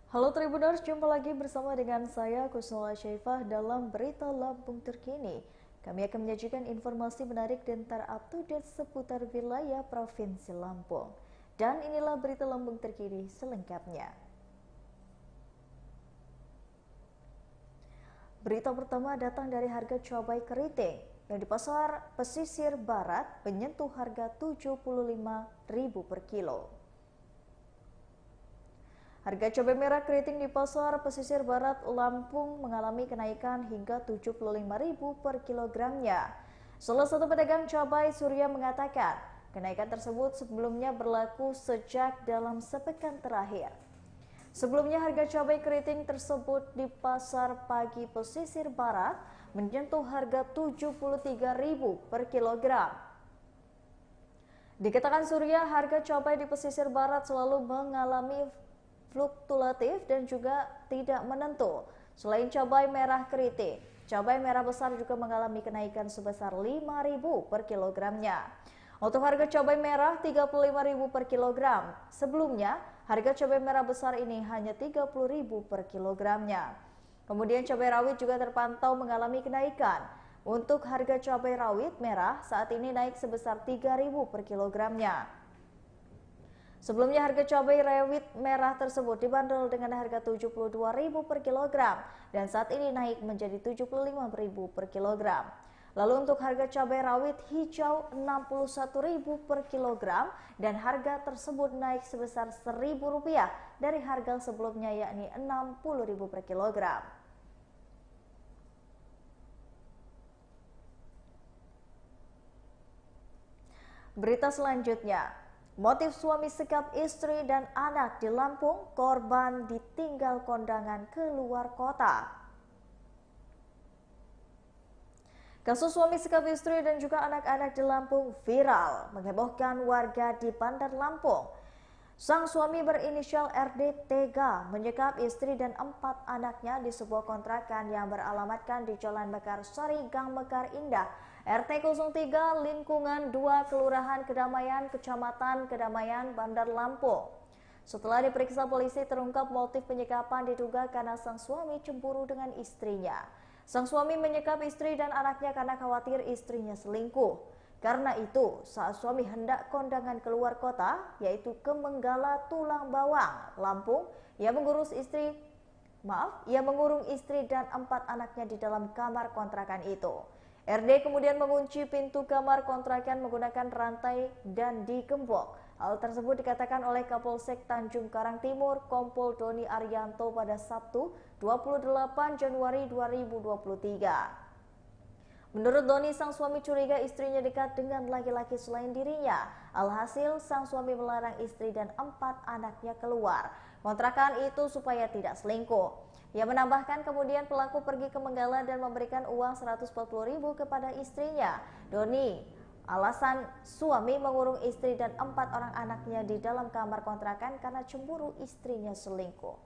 Halo Tribuners, jumpa lagi bersama dengan saya Kusnula Syaifah dalam Berita Lampung Terkini. Kami akan menyajikan informasi menarik dan terupdate seputar wilayah Provinsi Lampung. Dan inilah Berita Lampung Terkini selengkapnya. Berita pertama datang dari harga cabai keriting yang di pasar pesisir barat menyentuh harga Rp75.000 per kilo. Harga cabai merah keriting di pasar pesisir barat Lampung mengalami kenaikan hingga Rp75.000 per kilogramnya. Salah satu pedagang cabai Surya mengatakan, kenaikan tersebut sebelumnya berlaku sejak dalam sepekan terakhir. Sebelumnya harga cabai keriting tersebut di pasar pagi pesisir barat menyentuh harga Rp73.000 per kilogram. Dikatakan Surya, harga cabai di pesisir barat selalu mengalami fluktuatif dan juga tidak menentu. Selain cabai merah keriting, cabai merah besar juga mengalami kenaikan sebesar Rp5.000 per kilogramnya. Untuk harga cabai merah Rp35.000 per kilogram. Sebelumnya, harga cabai merah besar ini hanya Rp30.000 per kilogramnya. Kemudian cabai rawit juga terpantau mengalami kenaikan. Untuk harga cabai rawit merah saat ini naik sebesar Rp3.000 per kilogramnya. Sebelumnya harga cabai rawit merah tersebut dibanderol dengan harga Rp72.000 per kilogram dan saat ini naik menjadi Rp75.000 per kilogram. Lalu untuk harga cabai rawit hijau Rp61.000 per kilogram dan harga tersebut naik sebesar Rp1.000 dari harga sebelumnya yakni Rp60.000 per kilogram. Berita selanjutnya. Motif suami sekap istri dan anak di Lampung, korban ditinggal kondangan keluar kota. Kasus suami sekap istri dan juga anak-anak di Lampung viral, menghebohkan warga di Bandar Lampung. Sang suami berinisial RD tega menyekap istri dan 4 anaknya di sebuah kontrakan yang beralamatkan di Jalan Mekarsari, Gang Mekar Indah, RT 03 lingkungan 2 Kelurahan Kedamaian, Kecamatan Kedamaian, Bandar Lampung. Setelah diperiksa polisi terungkap motif penyekapan diduga karena sang suami cemburu dengan istrinya. Sang suami menyekap istri dan anaknya karena khawatir istrinya selingkuh. Karena itu, saat suami hendak kondangan keluar kota, yaitu ke Menggala Tulang Bawang, Lampung, ia mengurung istri dan 4 anaknya di dalam kamar kontrakan itu. RD kemudian mengunci pintu kamar kontrakan menggunakan rantai dan digembok. Hal tersebut dikatakan oleh Kapolsek Tanjung Karang Timur, Kompol Doni Arianto pada Sabtu 28 Januari 2023. Menurut Doni, sang suami curiga istrinya dekat dengan laki-laki selain dirinya. Alhasil, sang suami melarang istri dan 4 anaknya keluar kontrakan itu supaya tidak selingkuh. Ia menambahkan kemudian pelaku pergi ke Menggala dan memberikan uang Rp140.000 kepada istrinya. Doni, alasan suami mengurung istri dan 4 orang anaknya di dalam kamar kontrakan karena cemburu istrinya selingkuh.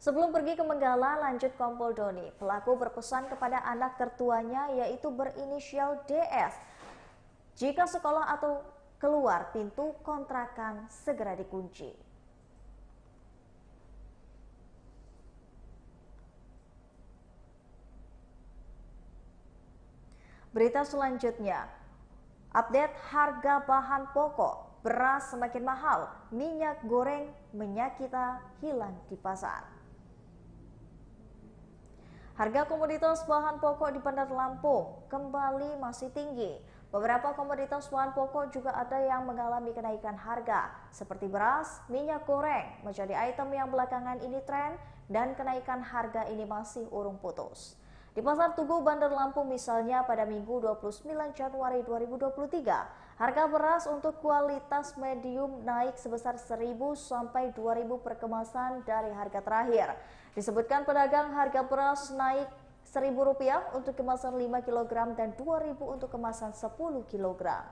Sebelum pergi ke Menggala, lanjut Kompol Doni, pelaku berpesan kepada anak tertuanya yaitu berinisial DS. Jika sekolah atau keluar pintu kontrakan segera dikunci. Berita selanjutnya, update harga bahan pokok, beras semakin mahal, minyak goreng menyakita hilang di pasar. Harga komoditas bahan pokok di Bandar Lampung kembali masih tinggi. Beberapa komoditas bahan pokok juga ada yang mengalami kenaikan harga, seperti beras, minyak goreng, menjadi item yang belakangan ini tren dan kenaikan harga ini masih urung putus. Di Pasar Tugu Bandar Lampung misalnya pada Minggu 29 Januari 2023, harga beras untuk kualitas medium naik sebesar 1.000 sampai 2.000 per kemasan dari harga terakhir. Disebutkan pedagang harga beras naik Rp1.000 untuk kemasan 5 kg dan Rp2.000 untuk kemasan 10 kg.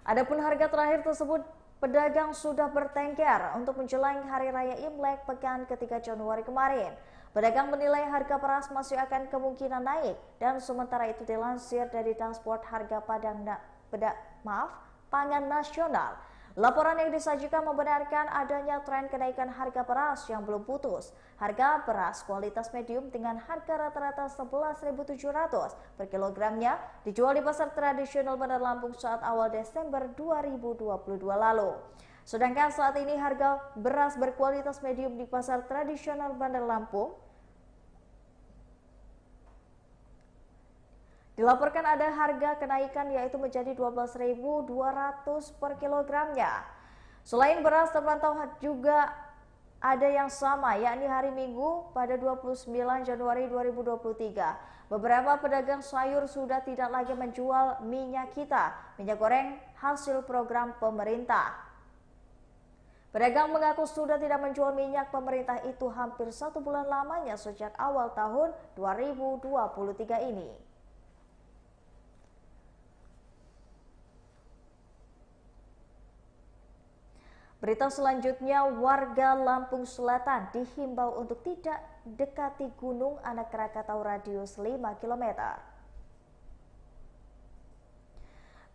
Adapun harga terakhir tersebut pedagang sudah bertengger untuk menjelang Hari Raya Imlek pekan ketiga Januari kemarin. Pedagang menilai harga beras masih akan kemungkinan naik dan sementara itu dilansir dari dashboard harga pangan nasional. Laporan yang disajikan membenarkan adanya tren kenaikan harga beras yang belum putus. Harga beras kualitas medium dengan harga rata-rata 11.700 per kilogramnya dijual di pasar tradisional Bandar Lampung saat awal Desember 2022 lalu. Sedangkan saat ini harga beras berkualitas medium di pasar tradisional Bandar Lampung dilaporkan ada harga kenaikan yaitu menjadi 12.200 per kilogramnya. Selain beras terpantau juga ada yang sama yakni hari Minggu pada 29 Januari 2023. Beberapa pedagang sayur sudah tidak lagi menjual minyak minyak goreng hasil program pemerintah. Pedagang mengaku sudah tidak menjual minyak pemerintah itu hampir 1 bulan lamanya sejak awal tahun 2023 ini. Berita selanjutnya, warga Lampung Selatan dihimbau untuk tidak dekati Gunung Anak Krakatau radius 5 km.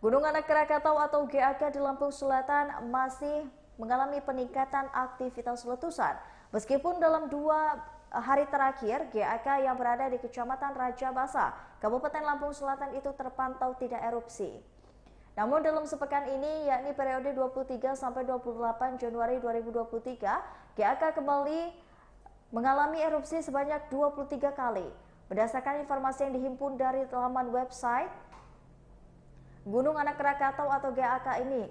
Gunung Anak Krakatau atau GAK di Lampung Selatan masih mengalami peningkatan aktivitas letusan. Meskipun dalam 2 hari terakhir, GAK yang berada di Kecamatan Raja Basa, Kabupaten Lampung Selatan itu terpantau tidak erupsi. Namun dalam sepekan ini, yakni periode 23 sampai 28 Januari 2023, GAK kembali mengalami erupsi sebanyak 23 kali. Berdasarkan informasi yang dihimpun dari laman website, Gunung Anak Krakatau atau GAK ini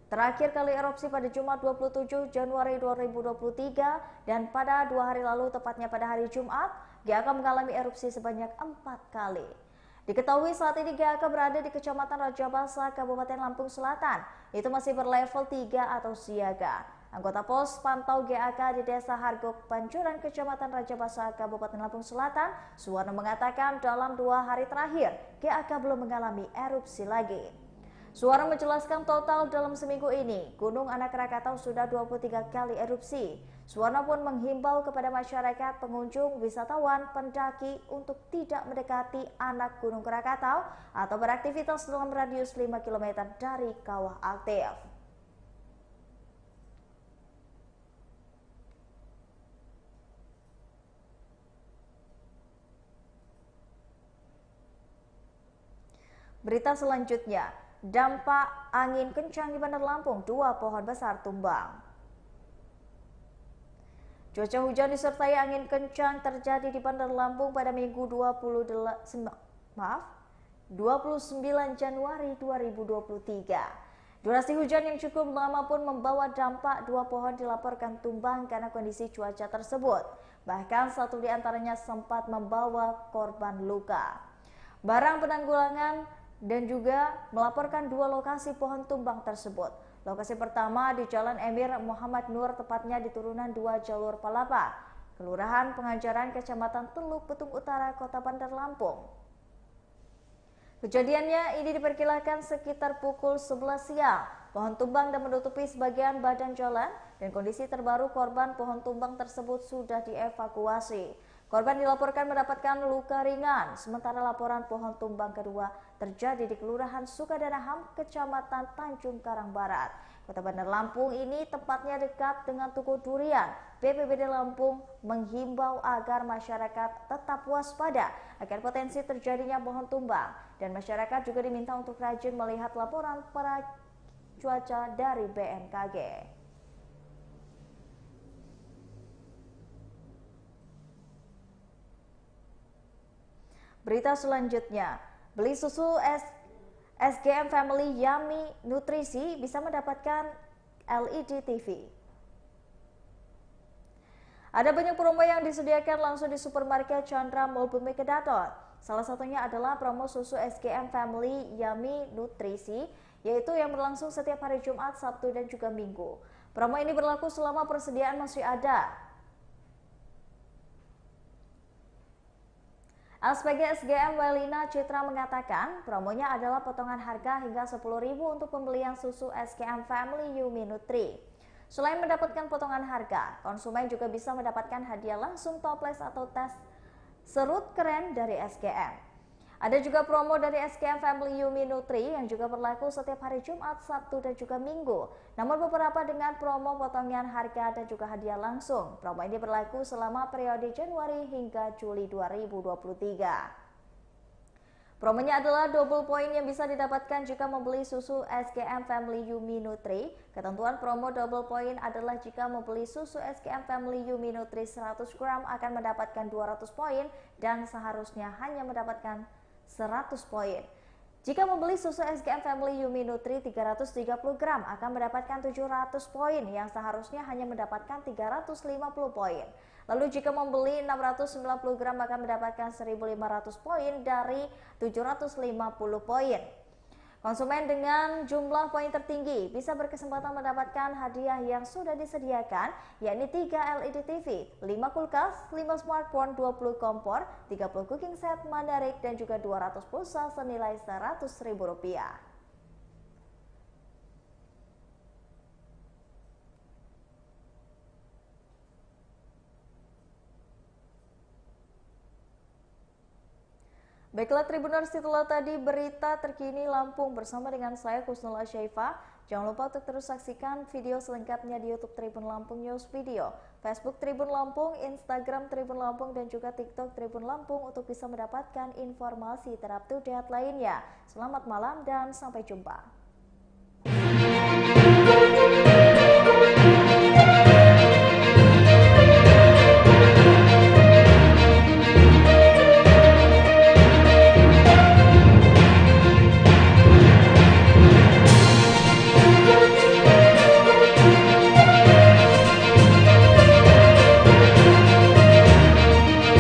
terakhir kali erupsi pada Jumat 27 Januari 2023 dan pada 2 hari lalu, tepatnya pada hari Jumat, GAK mengalami erupsi sebanyak 4 kali. Diketahui saat ini GAK berada di Kecamatan Raja Basa, Kabupaten Lampung Selatan. Itu masih berlevel 3 atau siaga. Anggota pos pantau GAK di Desa Hargok, Pancuran, Kecamatan Raja Basa, Kabupaten Lampung Selatan, Suwarno mengatakan dalam 2 hari terakhir GAK belum mengalami erupsi lagi. Suwarno menjelaskan total dalam seminggu ini, Gunung Anak Krakatau sudah 23 kali erupsi. Suwarno pun menghimbau kepada masyarakat, pengunjung, wisatawan, pendaki untuk tidak mendekati anak Gunung Krakatau atau beraktivitas dalam radius 5 km dari kawah aktif. Berita selanjutnya, dampak angin kencang di Bandar Lampung, 2 pohon besar tumbang. Cuaca hujan disertai angin kencang terjadi di Bandar Lampung pada Minggu 29 Januari 2023. Durasi hujan yang cukup lama pun membawa dampak 2 pohon dilaporkan tumbang karena kondisi cuaca tersebut. Bahkan satu di antaranya sempat membawa korban luka. Barang penanggulangan dan juga melaporkan 2 lokasi pohon tumbang tersebut. Lokasi pertama di Jalan Emir Muhammad Nur, tepatnya di turunan 2 jalur Palapa, Kelurahan Pengajaran, Kecamatan Teluk Betung Utara, Kota Bandar Lampung. Kejadiannya ini diperkirakan sekitar pukul 11 siang. Pohon tumbang dan menutupi sebagian badan jalan dan kondisi terbaru korban pohon tumbang tersebut sudah dievakuasi. Korban dilaporkan mendapatkan luka ringan, sementara laporan pohon tumbang kedua terjadi di Kelurahan Sukadanaham, Kecamatan Tanjung Karang Barat, Kota Bandar Lampung. Ini tepatnya dekat dengan toko durian. BPBD Lampung menghimbau agar masyarakat tetap waspada akan potensi terjadinya pohon tumbang, dan masyarakat juga diminta untuk rajin melihat laporan para cuaca dari BMKG. Berita selanjutnya, beli susu SGM Family Yummy Nutrisi bisa mendapatkan LED TV. Ada banyak promo yang disediakan langsung di supermarket Chandra Mall Bumi Kedaton. Salah satunya adalah promo susu SGM Family Yummy Nutrisi, yaitu yang berlangsung setiap hari Jumat, Sabtu, dan juga Minggu. Promo ini berlaku selama persediaan masih ada. SPG SGM Welina Citra mengatakan promonya adalah potongan harga hingga 10.000 untuk pembelian susu SGM Family Yummy Nutri. Selain mendapatkan potongan harga, konsumen juga bisa mendapatkan hadiah langsung toples atau tes serut keren dari SGM. Ada juga promo dari SKM Family Yumi Nutri yang juga berlaku setiap hari Jumat, Sabtu, dan juga Minggu. Namun beberapa dengan promo potongan harga dan juga hadiah langsung. Promo ini berlaku selama periode Januari hingga Juli 2023. Promonya adalah double poin yang bisa didapatkan jika membeli susu SKM Family Yumi Nutri. Ketentuan promo double poin adalah jika membeli susu SKM Family Yumi Nutri 100 gram akan mendapatkan 200 poin dan seharusnya hanya mendapatkan 100 poin. Jika membeli susu SKM Family Yumi Nutri 330 gram akan mendapatkan 700 poin yang seharusnya hanya mendapatkan 350 poin. Lalu jika membeli 690 gram akan mendapatkan 1.500 poin dari 750 poin. Konsumen dengan jumlah poin tertinggi bisa berkesempatan mendapatkan hadiah yang sudah disediakan, yakni 3 LED TV, 5 kulkas, 5 smartphone, 20 kompor, 30 cooking set Mandarik, dan juga 200 pulsa senilai Rp100.000. Baiklah Tribuners, itulah tadi berita terkini Lampung bersama dengan saya Kusnul Asyaifa. Jangan lupa untuk terus saksikan video selengkapnya di YouTube Tribun Lampung News Video, Facebook Tribun Lampung, Instagram Tribun Lampung, dan juga TikTok Tribun Lampung untuk bisa mendapatkan informasi terupdate lainnya. Selamat malam dan sampai jumpa.